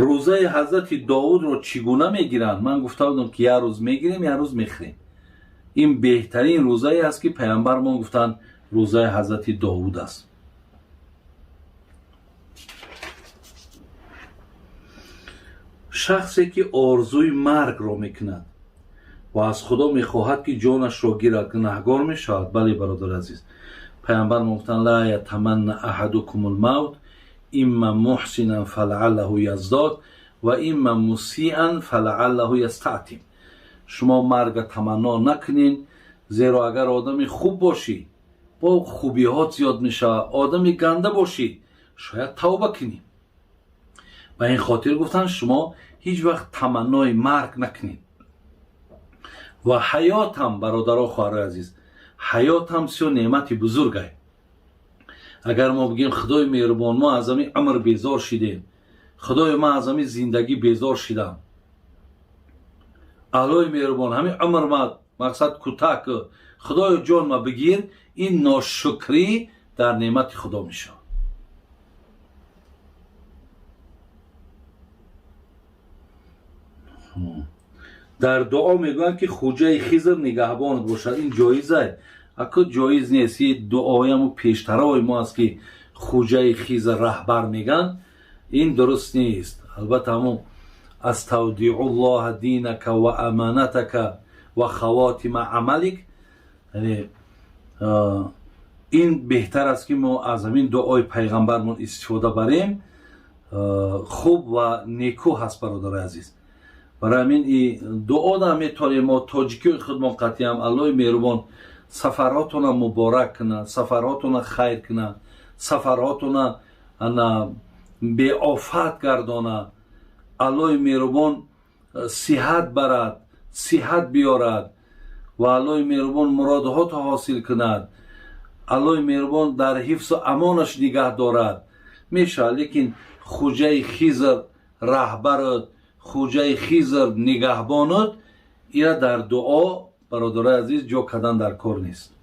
روزه حضرت داود رو چگونه میگیرند؟ من گفته بودم که یه روز میگیریم یه روز میخریم. این بهترین روزه است که پیامبر ما گفتن روزه حضرت داود است. شخصی که آرزوی مرگ را میکند و از خدا میخواهد که جانش را گیرد گناهکار میشود. بله برادر عزیز، پیامبر ما گفتن لا یتمنى احدکم الموت اما محسنا فلعله یزداد و اما مسیئا فلعله یستعتم. شما مرگ تمنا نکنین، زیرا اگر آدمی خوب باشی با خوبیات زیاد میشه، آدمی گنده باشی شاید توبه کنی. و این خاطر گفتن شما هیچ وقت تمنای مرگ نکنین. و حیات هم برادر و خواهر عزیز، حیات هم سیو نعمت بزرگه. اگر ما بگیم خدای مهربان ما از همین عمر بیزار شدیم، خدای ما از همین زندگی بیزار شدم، الهی مهربان همین عمر ما مقصد کوتاه که خدای جان ما بگیر، این ناشکری در نعمت خدا میشه. در دعا میگن که خوجه خیزر نگهبان باشد. این جایزه، اگه جایز نیست. یه دعای همون پیشترهای ما است که خوجه خیزر رهبر میگن، این درست نیست. البته همون استودع الله دینک و امانتک و خواتم عملک، یعنی این بهتر است که ما از همین دعای پیغمبرمون استفاده بریم. خوب و نیکو هست برادر عزیز. برای همین دعا دا میتونیم ما تاجیکی خدمت قطعیم الله مهربان سفراتون مبارک کنه، سفراتون خیر کنه، سفراتون به آفت گردانه. الله مهربان صحت برد، صحت بیارد و الله مهربان مرادهات حاصل کند. الله مهربان در حفظ و امانش نگه دارد. میشه، لیکن خوجه خیزر رهبرت، خوجه خیزر نگهبانت، اینا در دعا برادر عزیز جا کردن در کار نیست.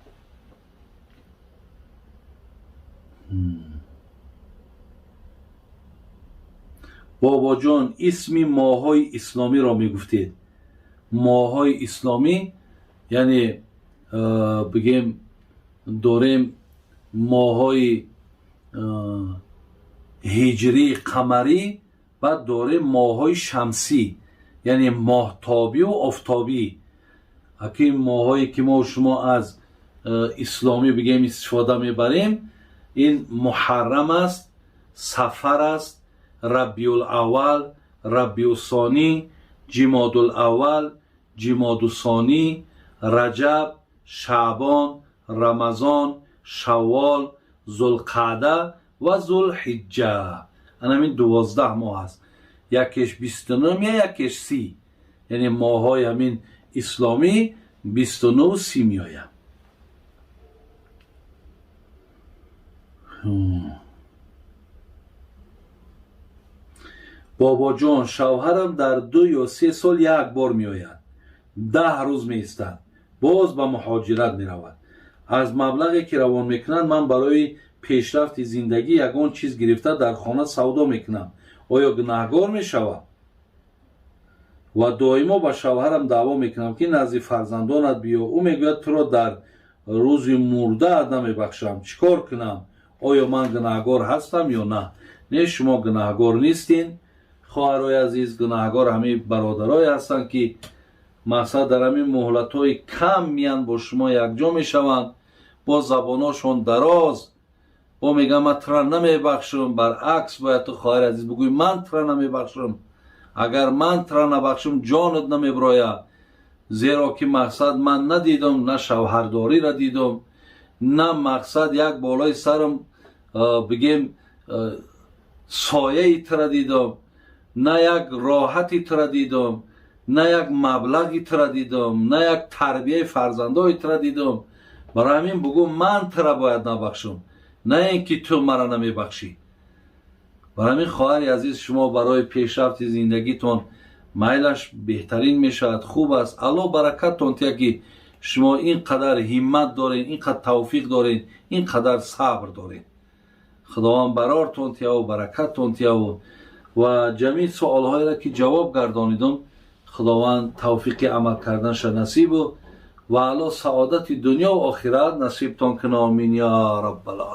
بابا جان اسم ماهای اسلامی را میگفتید. ماهای اسلامی یعنی بگیم داریم ماهای هجری قمری و داریم ماهای شمسی یعنی ماهتابی و آفتابی. اگه ماهایی که ما و شما از اسلامی بگیم استفاده میبریم، این محرم است، صفر است، ربیع الاول، ربیع الثانی، جمادی الاول، جمادی الثانی، رجب، شعبان، رمضان، شوال، ذوالقعده و ذوالحجه. همین 12 ماه است. یکیش 29 یکیش 30، یعنی ماهای همین اسلامی 29 و 30 میآید. بابا جان شوهرم در 2 یا 3 سال یک بار میآید، 10 روز میایستد، باز به مهاجرت میرود. از مبلغی که روان میکنند من برای پیشرفت زندگی یگان چیز گرفته در خانه سودا میکنم. آیا گناهکار میشوم؟ و دائما با شوهرم دعوا میکنم که نزد فرزندانت بیا. او میگوید تو را در روز مرده نمیبخشم، چیکار کنم؟ آیا من گناهکار هستم یا نه؟ نه، شما گناهکار نیستین خواهرای عزیز. گناهکار همه برادرای هستند که مقصد در همین مهلت‌های کم میان با شما یکجا میشوند، با زباناشون دراز، با میگم من ترا نمیبخشم. برعکس باید تو خواهر عزیز بگوی من ترا نمیبخشم. اگر من ترا نبخشم جانت نمیبراید، زیرا که مقصد من ندیدم، نه شوهرداری را دیدم، نه مقصد یک بالای سرم بگیم سایه ترا دیدم، نه یک راحتی ترا دیدم، نه یک مبلغی ترا دیدم، نه یک تربیه فرزندای ترا دیدم. برای همین بگو من ترا باید نبخشم، نه اینکه تو مرا نمیبخشی. برای همین خواهر عزیز شما برای پیشرفت زندگیتون میلش بهترین میشود، خوب است. الله برکتتون تیا که شما اینقدر همت دارین، اینقدر توفیق دارین، اینقدر صبر دارین. خداوند برارتون تیا و برکتتون تیا و و جمعی سوالهایی را که جواب گردانیدم خداوند توفیق عمل کردنش نصیب و اعلی سعادت دنیا و آخرت نصیب تان کنه. آمین یا رب العالمین.